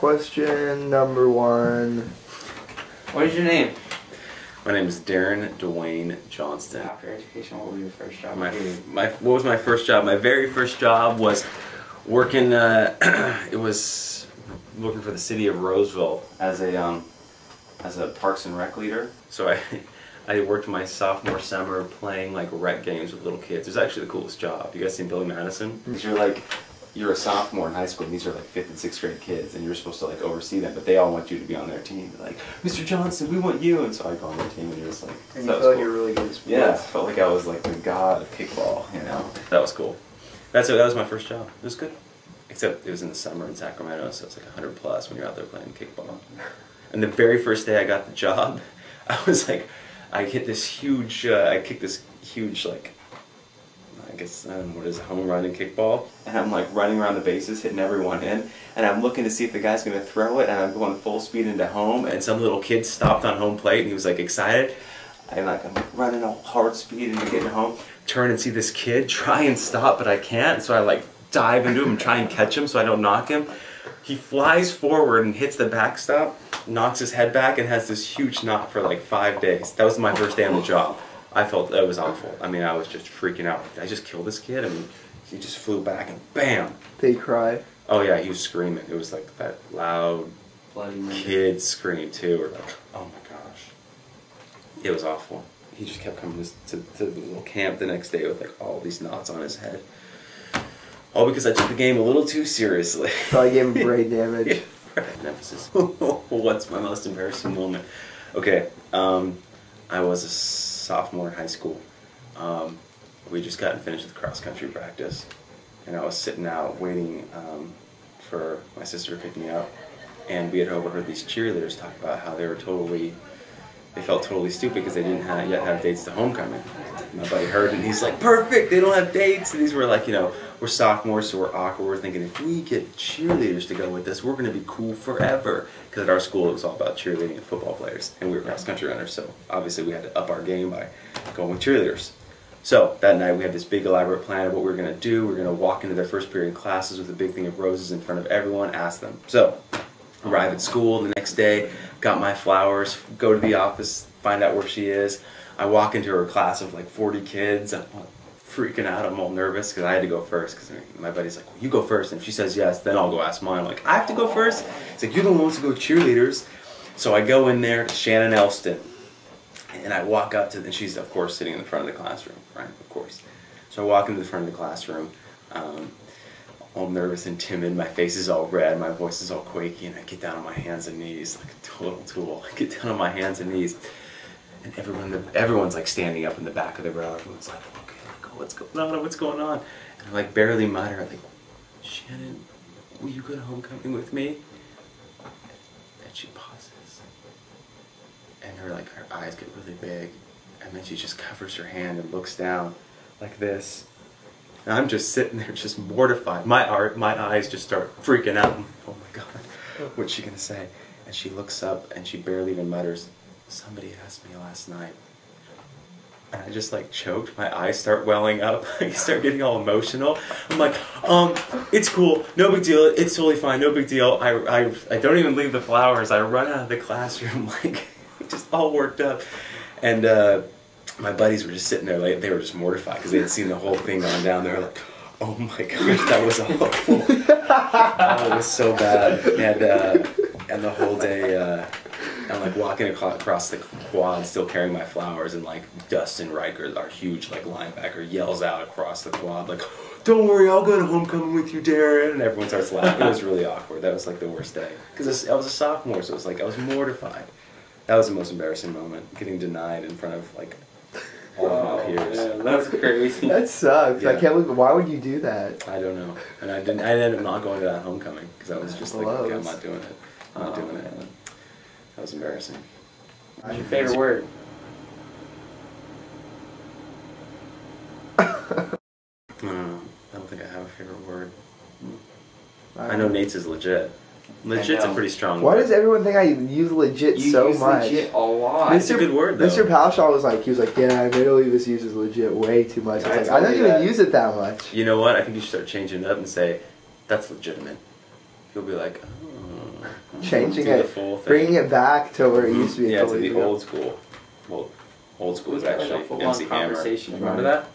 Question number 1. What is your name? My name is Darren Johnston. After education, what was your first job? What was my first job? My very first job was working. It was working for the city of Roseville as a Parks and Rec leader. So I worked my sophomore summer playing like rec games with little kids. It was actually the coolest job. You guys seen Billy Madison? You're a sophomore in high school, and these are like 5th and 6th grade kids, and you're supposed to like oversee them, but they all want you to be on their team. They're like, Mr. Johnson, we want you, and so I go on their team, and you're just like, and you felt like you were really good at sports. Yeah, I felt like I was like the god of kickball, you know. That was cool. That was my first job. It was good, except it was in the summer in Sacramento, so it's like 100 plus when you're out there playing kickball. And the very first day I got the job, I was like, I kicked this huge like, I guess, I don't know what it is, home run and kickball. And I'm like running around the bases, hitting everyone in, and I'm looking to see if the guy's going to throw it, and I'm going full speed into home, and some little kid stopped on home plate, and he was like excited. I'm like running a hard speed into getting home, turn and see this kid, try and stop, but I can't, so I like dive into him and try and catch him so I don't knock him. He flies forward and hits the backstop, knocks his head back, and has this huge knock for like 5 days. That was my first day on the job. I felt that was awful. I mean, I was just freaking out. Did I just kill this kid? I mean, he just flew back and bam! Did he cry? Oh yeah, he was screaming. It was like that loud kid scream too, or like, oh my gosh. It was awful. He just kept coming to the little camp the next day with like all these knots on his head. All because I took the game a little too seriously. So I gave him brain damage. Emphasis. What's my most embarrassing moment? Okay, I was a sophomore in high school. We just gotten finished with cross-country practice, and I was sitting out waiting for my sister to pick me up, and we had overheard these cheerleaders talk about how they felt totally stupid because they didn't yet have dates to homecoming. My buddy heard it, and he's like, perfect, they don't have dates. And these were like, you know, we're sophomores, so we're awkward. We're thinking, if we get cheerleaders to go with us, we're going to be cool forever. Because at our school, it was all about cheerleading and football players, and we were cross-country runners, so obviously we had to up our game by going with cheerleaders. So that night, we had this big elaborate plan of what we were going to do. We were going to walk into their first period classes with a big thing of roses in front of everyone, ask them. So, arrive at school the next day, got my flowers, go to the office, find out where she is. I walk into her class of like 40 kids. I'm freaking out. I'm all nervous because I had to go first. Because my buddy's like, well, you go first. And if she says yes, then I'll go ask mine. I'm like, I have to go first? He's like, you're the one who wants to go cheerleaders. So I go in there to Shannon Elston. And I walk up to, and she's of course sitting in the front of the classroom, right? Of course. So I walk into the front of the classroom. All nervous and timid, my face is all red, my voice is all quaky, and I get down on my hands and knees like a total tool. I get down on my hands and knees, and everyone's like standing up in the back of the row. Everyone's like, okay, what's going on? And I like barely mutter, like, Shannon, will you go to homecoming with me? And she pauses, and her eyes get really big, and then she just covers her hand and looks down like this. And I'm just sitting there, just mortified. My eyes just start freaking out. Oh my God, what's she gonna say? And she looks up and she barely even mutters, somebody asked me last night. And I just like choked. My eyes start welling up. I start getting all emotional. I'm like, it's cool, no big deal. It's totally fine, no big deal. I don't even leave the flowers. I run out of the classroom like just all worked up. And my buddies were just sitting there, like, they were just mortified because they had seen the whole thing going down. They were like, oh my gosh, that was awful. Oh, it was so bad. And the whole day, I'm like walking across the quad, still carrying my flowers, and like Dustin Riker, our huge like linebacker, yells out across the quad, like, don't worry, I'll go to homecoming with you, Darren. And everyone starts laughing. It was really awkward. That was like the worst day. Because I was a sophomore, so it was like, I was mortified. That was the most embarrassing moment, getting denied in front of like all of my peers. Yeah, that's crazy. That sucks. Yeah. I can't believe. Why would you do that? I don't know. And I ended up not going to that homecoming because I was just like, okay, I'm not doing it. I'm not doing it. That was embarrassing. What's your favorite word? I don't know. I don't think I have a favorite word. I know Nate's is legit. Legit's a pretty strong word. Why does everyone think I use legit so much? Legit a lot. It's a good word, though. Mr. Palshaw was like, yeah, in Italy this uses legit way too much. I was like, I don't even use it that much. You know what? I think you should start changing it up and say, that's legitimate. He'll be like, oh. changing Do the it, full thing. bringing it back to where it used to be. Yeah, to totally the ago. old school. Well, old school is We had, like, a actually full-on MC Hammer. conversation about Remember it. that?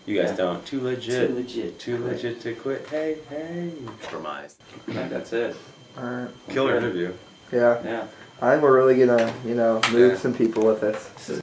You guys Yeah. don't. Too legit. Too legit. Too legit to quit. Hey, hey. Compromised. I think that's it. Alright. Killer Okay. interview. Yeah. Yeah. I think we're really gonna, move Yeah. some people with this.